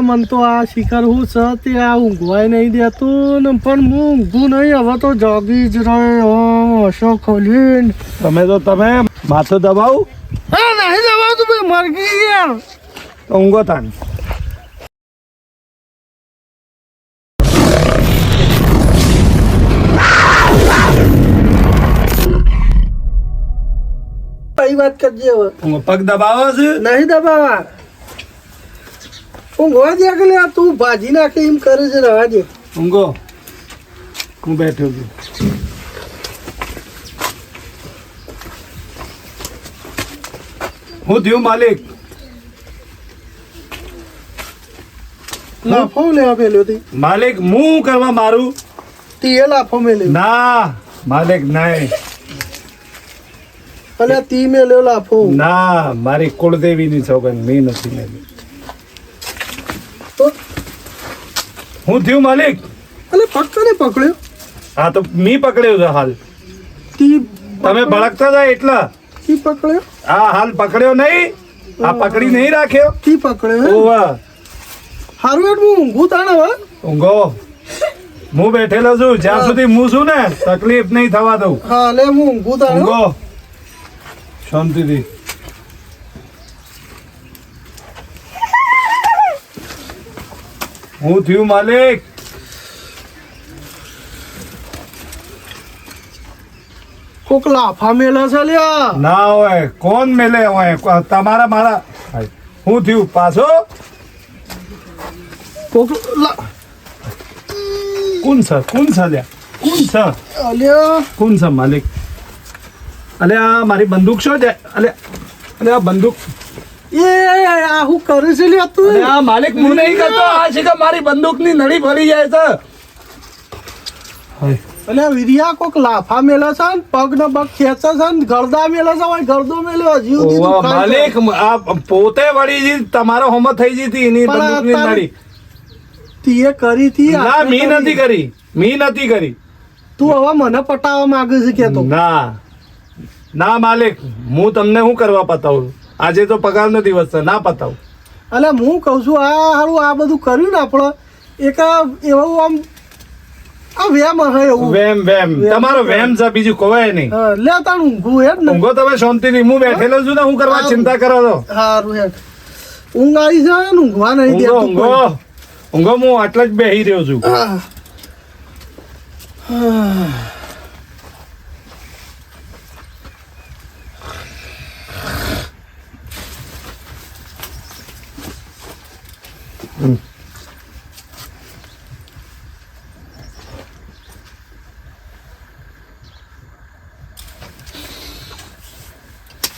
મન તો આ શિખર હું છે તે આ ઊંઘવાય નહીં દેતું ને પણ હું ઊંઘું નહીં હવે તો જાગી જ રહ્યો હશો ખોલીને તમે માથું દબાવું હા નહીં દબાવતું ભાઈ મરગી ગયા ઊંઘો તાન કઈ વાત કરજે હવે પગ દબાવો છે નહીં દબાવા ઊંઘવા દે કે લે તું ભાજી નાખે એમ કરે છે રહેવા દે ઊંઘો હું બેઠો છું હું થયું માલિક લાફો લેવા પેલ્યો તી માલિક હું કરવા મારું તીએ લાફો મેલ્યો ના માલિક નહીં અને તી મેલ્યો લાફો ના મારી કુળદેવીની સોગંદ મેં નથી મેલી તો હું થયું માલિક અલે પક્કાને પકડ્યો હા તો મી પકડ્યો છે હાલ તી તમે ભડકતા હતા એટલા તી પકડ્યો આ હાલ પકડ્યો નહીં આ પકડી નહીં રાખ્યો તી પકડ્યો ઓવા હારું એટલે હું ઊંઘું તાણે હવે ઊંઘો હું બેઠેલો છું જ્યાં સુધી હું છું ને તકલીફ નહીં થવા દઉં હા લે હું ઊંઘું તાણે ઊંઘો શાંતિથી હું થયું માલિક કોક લાફા મેલા છે લ્યા ના હોય કોણ મેલે હોય તમારા મારા હું થયું પાછો કોક કોણ છે લ્યા કોણ છે અલ્યા કોણ છે માલિક અલે આ મારી બંદૂક શું છે અલે આ બંદૂક એ આ હું કરે છે લ્યા તું અલે આ માલિક હું નહીં કરતો આ છે કે મારી બંદૂકની નળી ફરી જાય છે અને વિરિયા કોક લાફા મેલા છે ને પગ ને પગ ખેંચે છે ને ગરદા મેલા છે હોય ગરદો મેલ્યો હજી સુધી ઓવા દુખાય છે. માલિક આ પોતે વળી જી તમારો હોમત થઈ જીતી એની પણ આ બંદૂકની તારે- નળી તીએ કરી તી ના આપણે મી નથી કરી મી નથી કરી તું હવે મને પટાવવા માંગે છે કે તો ના ના માલિક હું તમને શું કરવા પતાવું આજે તો પગારનો દિવસ છે ના પતાવું અલે હું કહું છું આ હારું આ બધું કર્યું ને આપણે એક એવું આમ આ વેમ હે એવું વેમ તમારો વેમ છે બીજું કોવાય નહીં હા, લે તાણ ઊંઘું હેડ ને ઊંઘો તમે શાંતિથી હું બેઠેલો છું ને હું કરવા ચિંતા કરો છો હારું હેડ ઊંઘ આવી છે ને ઊંઘવા નહીં ઊંઘો દેતું ઊંઘો ઊંઘો હું આટલા જ બેહી રહ્યો છું કોઈ. હા.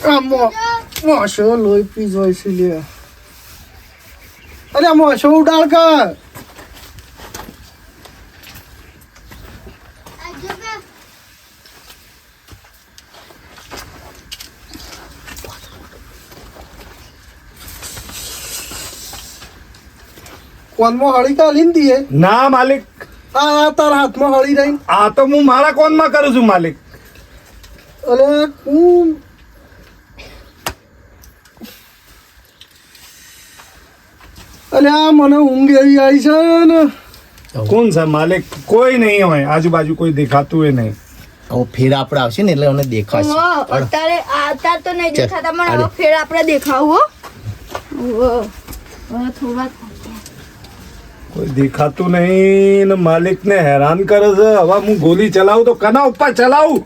આ મોશો લોહી પી જાય છે લે અરે મોશો ઉડાડ કર કોનમાં હળી કાઢીને દીએ ના માલિક આ તારા હાથમાં હળી રહી આ તો હું મારા કોનમાં કરું છું માલિક અરે હું અરે આ મને ઊંઘ એવી આવી છે ને કોણ છે માલિક કોઈ નહીં હોય આજુબાજુ કોઈ દેખાતું હોય નહીં હવે ફેર આપણે આવશે ને એટલે મને દેખાશે અત્યારે તો નહીં ચાલ, દેખાતા મને હાલો. હવે ફેર આપણે દેખાવું હો થોડા કોઈ દેખાતું નહીં ને માલિકને હેરાન કરે છે હવે હું ગોલી ચલાવું તો કના ઉપર ચલાવું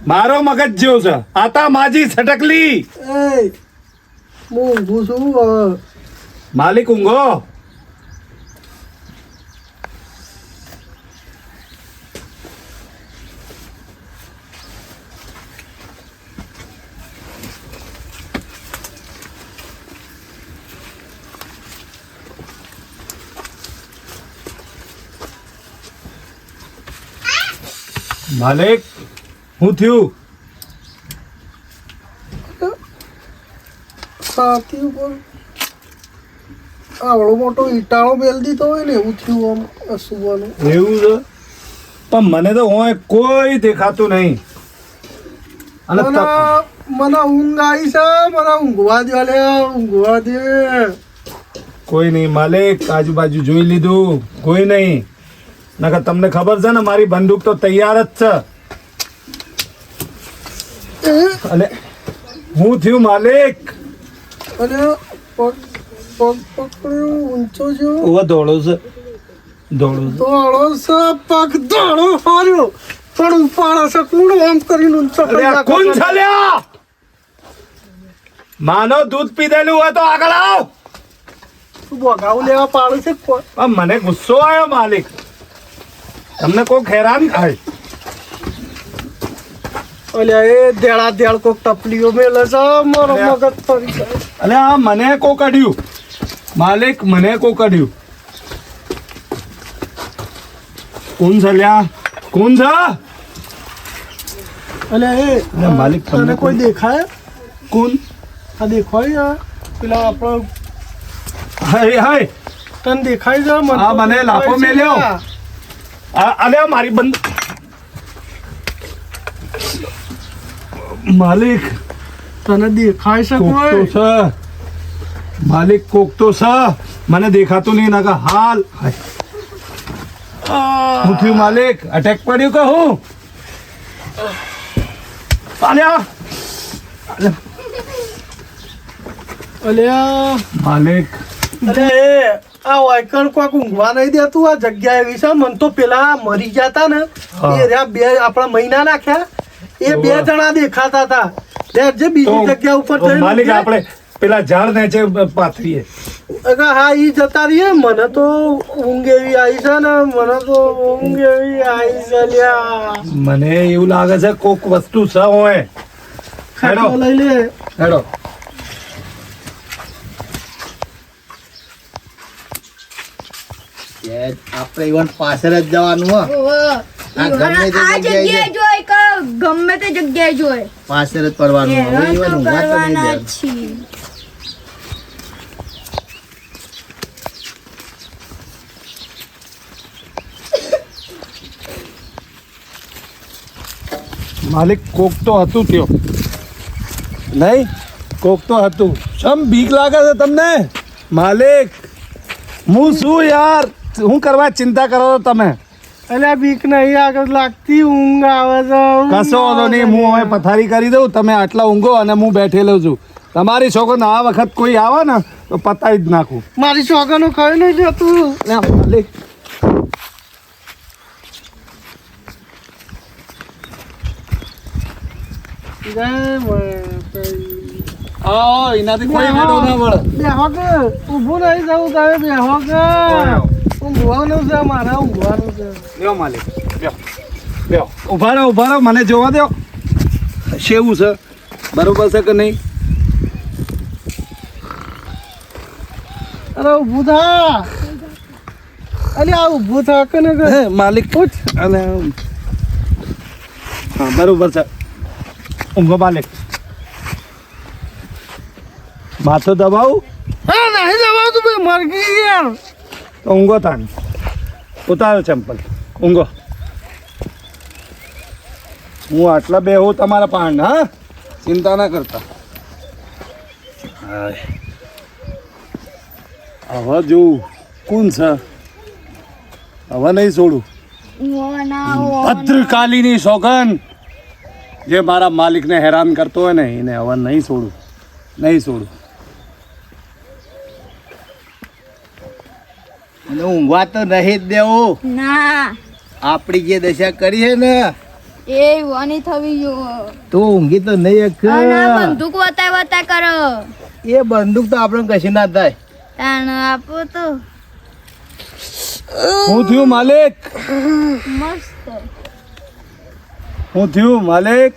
મારો મગજ જેવો છે આતા માજી છટકલી એ હું ઊંઘું છું હવે. માલિક ઊંઘો માલિક હું થયું છાતી ઉપર આવડો મોટો ઈટાળો મેલ દીધો હોય ને એવું થયું આમ સુવાનું એવું છે પણ મને તો હોય કોઈ દેખાતું નહીં અને મને મને ઊંઘ આવી છે મને ઊંઘવા દે લે ઊંઘવા દે કોઈ નહીં માલિક, આજુબાજુ જોઈ લીધું, કોઈ નહીં. નકર તમને ખબર છે ને મારી બંદૂક તો તૈયાર જ છે. અને હું થયું માલિક? અને પગ પકડ્યો ઊંચો જો ઓવા દોડો છે, દોડો છે. દોડો છે પગ દોડો હાર્યો પણ ઉપાડે છે કુડો આમ કરીને ઊંચો કરી અરે આ નાખો કોણ છે. ચાલ્યા? માનો દૂધ પીધેલું હોય તો આગળ આવ. તું બોગાવું લેવા પાડે છે કોઈ? આ મને ગુસ્સો આવ્યો માલિક, તમને કોક હેરાન થાય. અલ્યા એ દેડા દેડ કોક ટપલીઓ મેલે છે મારો અલ્યા. મગજ ફરી જાય. અલે આ મને કોકડ્યું માલિક, મને કોકડ્યું. કોણ ચાલ્યા? કોણ છે? અલ્યા એ અલ્યા માલિક, તમને તને કોઈ દેખાય? કોણ? આ દેખાય પેલા આપણો હાય હાય, તને દેખાય છે? આ તો મને લાફો દેખાય છે. મેલ્યો. અલે આ મારી બંધ માલિક, તને દેખાય છે કોક તો કોઈ? છે માલિક, કોક તો છે. મને દેખાતું નહીં નાકા હાલ. હાય. હું થયું માલિક? અટેક પડ્યું કે હું? અલ્યા અલ્યા માલિક, અરે એ આ વાયકણ કોક ઊંઘવા નહીં દેતું આ જગ્યા એવી છે. મને તો પેલા મરી ગયા તા ને હા. એ રહ્યા બે આપણા મહિના નાખ્યા એ બે જણા દેખાતા હતા. જે બીજી તો જગ્યા ઉપર જઈને માલિક ઊંઘ્યા. આપણે પેલા ઝાડ નીચે પાથરીએ. અગર હા ઈ જતા રહીએ. મને તો ઊંઘ એવી આવી છે ને, મને તો ઊંઘ એવી આવી છે લ્યા. મને એવું લાગે છે કોક વસ્તુ છે હોય. ખાટલો લઈ લે. હેડો. આપણે ઇવન પાછળ જ જવાનું હો. ઓહો. આ ગમે તે આ જગ્યાએ જગ્યાએ જોઈ કે ગમે તે જગ્યાએ જોઈ પાછળ જ પડવાનું હવે હેરાન ઇવન તો ઊંઘવા તો નહીં કરવાના જ દેવાનું. છીએ. માલિક કોક તો હતું ત્યો નહીં? કોક તો હતું. સમ બીક લાગે છે તમને માલિક? હું શું યાર, હું કરવા ચિંતા કરો છો તમે? અલ્યા બીક નહીં આગળ લાગતી, ઊંઘ આવે છે. ઊંઘ કશો વાંધો આવે નહીં, છે હું હવે લ્યા. પથારી કરી દઉં, તમે આટલા ઊંઘો અને હું બેઠેલો છું. તમારી છોકરો આ વખત કોઈ આવે ને તો પતાવી જ નાખું. મારી છોકરાનું કઈ નહીં જતું. લે માલિક, જય માતાજી. આવો, એનાથી કોઈ વેડો ના મળે. બેહો કે ઊભું નહીં જવું તારે બેહો કે ઊંઘવાનું છે મારે ઊંઘવાનું છે. લ્યો માલિક, લ્યો લ્યો. ઉભા રહો, મને જોવા દો. શેવું છે, બરોબર છે કે નહીં? અરે ઊભું થા. અલે આ ઊભું થા કે ને કે હે, માલિક પૂછ. અને હા બરોબર છે. ઊંઘો માલિક. માથું દબાવું હા નહીં જવાતું ભાઈ મરગી યાર. તો ઊંઘો તાન. ઉતારો ચંપલ, ઊંઘો. હું આટલા બે હું તમારા પાંડ. હા, ચિંતા ના કરતા. હાય. હવે જોઉં કોણ છે. હવે નહીં છોડું. ઓના ભદ્રકાલીની સોગન જે મારા માલિકને હેરાન કરતો હોય ને એને હવે નહીં છોડું, નહીં છોડું. અને ઊંઘવા તો નહીં જ દેવું. ના આપણી જે દશા કરી છે ને એ વાની થવી જો તું ઊંઘી તો નહીં એક. અને આ બંદૂક વતા કરો એ બંદૂક તો આપણે કશું ના થાય. તાણ આપો તો હું થયું માલિક? મસ્ત હું થયું માલિક?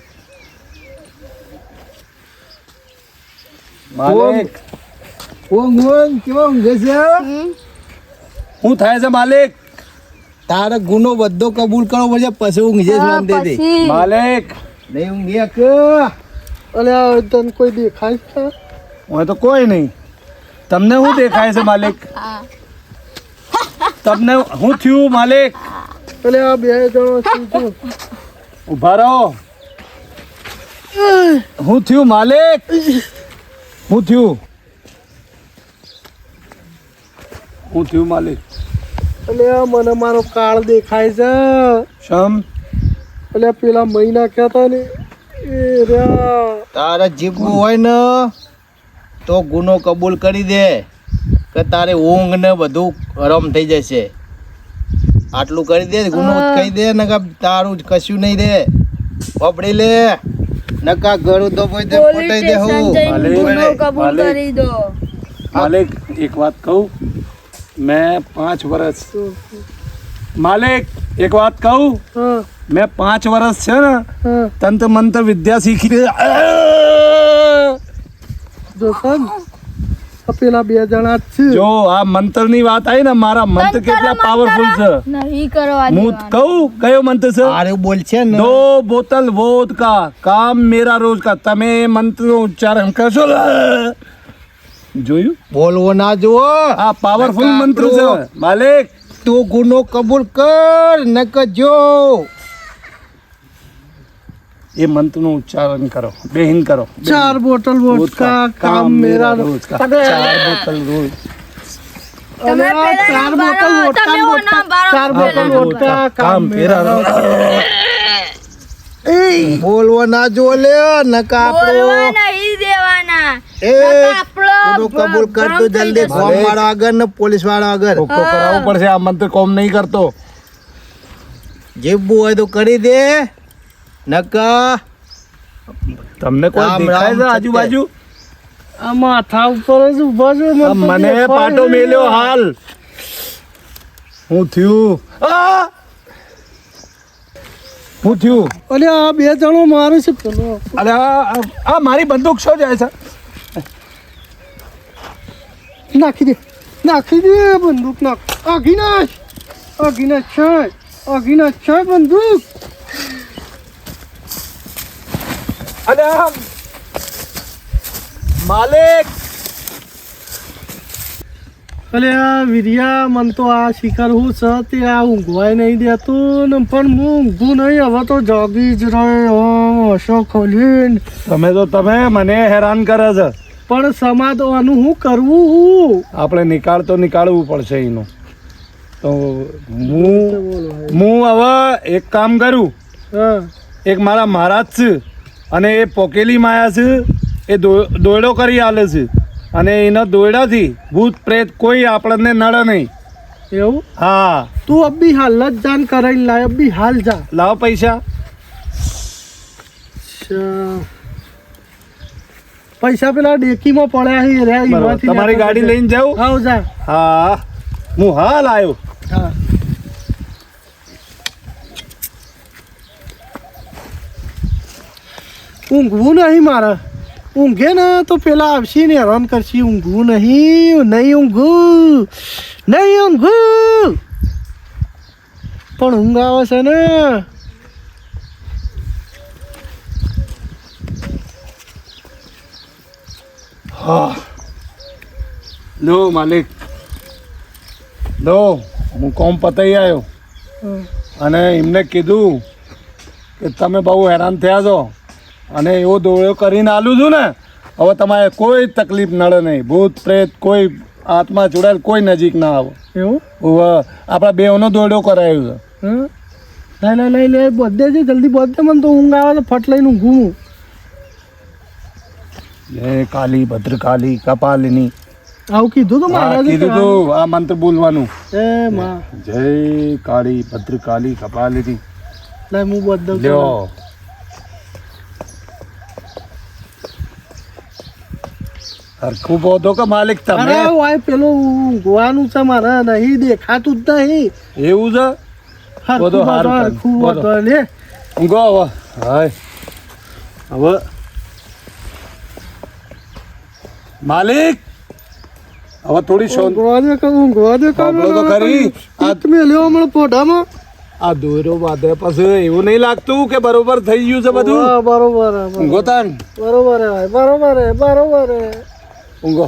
માલિક ઊંઘ ઊંઘ કેવા ઊંઘે છે? શું થાય છે માલિક? તારે ગુનો બધો કબૂલ કરવો પડશે પછી ઊંઘજે શાંતિથી. પછી માલિક નહીં ઊંઘી એક. અલે આ તને કોઈ દેખાય છે? હવે તો કોઈ નહીં. તમને શું દેખાય છે માલિક? તમને શું થયું માલિક? અલે આ બે જણો શું ઉભા રહો. શું થયું માલિક? શું થયું? હું થયું માલિક? એટલે મને મારો કાળ દેખાય છે. શમ એટલે પેલા મહિના કહેતા ને એ રહ્યા. તારે જીવવું હોય ને તો ગુનો કબૂલ કરી દે કે તારે ઊંઘ ને બધું હરામ થઈ જશે. આટલું કરી દે, ગુનો કહી દે ને કે તારું કશું નહીં દે. પપડી લે નકા ગળું તો કોઈ તે ફોટાઈ દે હું. ગુનો કબૂલ કરી દો. માલિક એક વાત કહું, મેં 5 વર્ષ માલિક એક વાત કહું, હા મેં 5 વર્ષ છે ને હા તંત્ર મંત્ર વિદ્યા શીખી. જો સર આ પેલા 2 જણા જ છે. જો આ મંત્ર ની વાત આવી ને, મારા મંત્ર કેટલા પાવરફુલ છે. નહીં કરવા હું દેવાના. કહું કયો મંત્ર છે? આરે બોલ છે ને 2 બોતલ વોદકા કામ મેરા રોજ કા. તમે મંત્ર નું ઉચ્ચારણ કરશો જોયું? બોલવો ના જુઓ. આ પાવરફુલ મંત્ર છે માલિક. તું ગુનો કબૂલ કર નક જો. એ મંત્ર નું ઉચ્ચારણ કરો, બેહીન કરો. 4 બોટલ વોડકા કામ મેરા રોજ કા. અરે, 4 બોતલ રોજ. અરે આ 4 બોટલ વોડકા તમે ઓના બાર 4 બોટલ વોડકા કામ મેરા રોજ. બોલવો ના જો લે નકા બોલવા આપણો નહીં દેવાના. એ આપણો ગુનો કબૂલ કર તો ગરમ થઈ જલ્દી જશે. ફોન વાળા આગળ ને પોલીસ વાળા આગળ. તો કરાવવું પડશે. આ મંત્ર કોમ નહીં કરતો. જીવવું હોય તો કરી દે નકા તમને કોઈ રામ દેખાય રામ છે આજુબાજુ? આ માથા ઉપર જ ઊભા છે. આ મને પાટો મેલ્યો હાલ. હું થયું? હું થયું? અરે આ 2 જણો મારે છે પેલો. અરે આ મારી બંદૂક શું જાય છે? નાખી દે બંદૂક નાખ. આગી નાખ છે બંદૂક. અરે માલિક અલે આ વીર્યા મન તો આ શિકાર હું છે તે આ ઊંઘવાય નહીં દેતું ને પણ હું ઊંઘું નહીં. હવે તો જાગી જ રહ્યો હશો ખોલીને. તમે મને હેરાન કરે છે. પણ સમાધાનનું હું કરવું? આપણે નીકાળવું પડશે એનું. તો હું હવે એક કામ કરું. હા એક મારા મહારાજ છે અને એ પોકેલી માયા છે. એ દોયડો કરી આલે છે અને એના દોયડાથી ભૂત પ્રેત કોઈ આપણને નડે નહીં. એવું? હા તું અબી હાલ જ જાન કરાઈને લાય. અબી હાલ જા. લાવ પૈસા. પૈસા પેલા ડેકીમાં પડ્યા છે રે. બરાબર. એમાંથી તમારી ગાડી લઈને જાઉં? આવ જા. હા હું હાલ આવ્યો. હા ઊંઘવું નહીં મારે. ઊંઘે ને તો પેલા આવશે ને હેરાન કરશે. ઊંઘવું નહીં ઊંઘું પણ ઊંઘ આવે છે ને. લો માલિક લો, હું કોમ પતાઈ આવ્યો અને એમને કીધું કે તમે બહુ હેરાન થયા છો અને એવો દોડો કરીને આલું છું ને, હવે તમારે કોઈ તકલીફ નડે નહીં. ભૂત પ્રેત કોઈ આત્મા જોડાયેલ કોઈ નજીક ના આવે. એવું? આપણા બેવનો દોડો કરાયો છે. હા લઈ બધે છે જલ્દી બધે. મને તો ઊંઘ આવે તો ફટ લઈને ઊંઘું. જય કાલી ભદ્રકાલી કપાલિની. આવું કીધું તો મહારાજે. કીધું તું આ મંત્ર બોલવાનું. એ માં જય કાળી ભદ્રકાલી કપાલિની. લઈ હું બધું લ્યો હરખું બોધો કે માલિક તમે? અરે વાય પેલું ઊંઘવાનું છે મારે. નહીં દેખાતું જ નહીં. એવું છે? બધો હારું કર. હરખું બધો. બધો લે. ઊંઘો હવે. હાય હવે માલિક હવે થોડી શાંત. ઊંઘવા દે સાંભળો તો ખરી. આ મેલ્યો હમણાં પોઢામાં. આ દોયરો બાંધે પછી એવું નહીં લાગતું કે બરોબર થઈ ગયું છે બધું? હા, બરોબર ઊંઘો તાન. બરોબર હે ભાઈ, બરોબર હે. ઊંઘો.